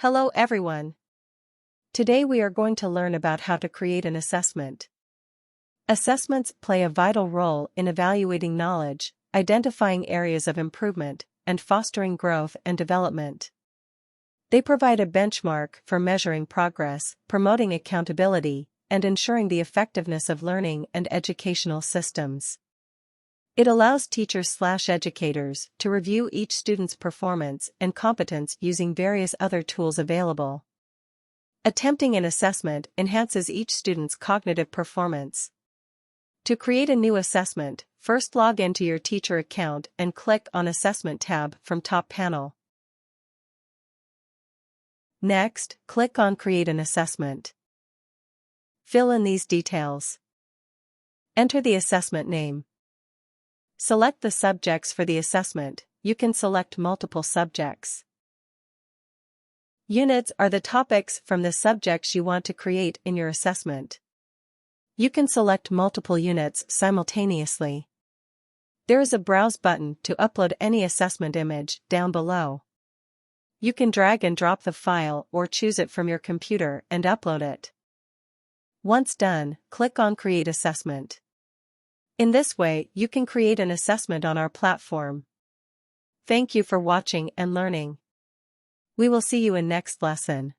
Hello everyone. Today we are going to learn about how to create an assessment. Assessments play a vital role in evaluating knowledge, identifying areas of improvement, and fostering growth and development. They provide a benchmark for measuring progress, promoting accountability, and ensuring the effectiveness of learning and educational systems. It allows teachers/educators to review each student's performance and competence using various other tools available. Attempting an assessment enhances each student's cognitive performance. To create a new assessment, first log into your teacher account and click on Assessment tab from top panel. Next, click on Create an Assessment. Fill in these details. Enter the assessment name. Select the subjects for the assessment. You can select multiple subjects. Units are the topics from the subjects you want to create in your assessment. You can select multiple units simultaneously. There is a Browse button to upload any assessment image down below. You can drag and drop the file or choose it from your computer and upload it. Once done, click on Create Assessment. In this way, you can create an assessment on our platform. Thank you for watching and learning. We will see you in next lesson.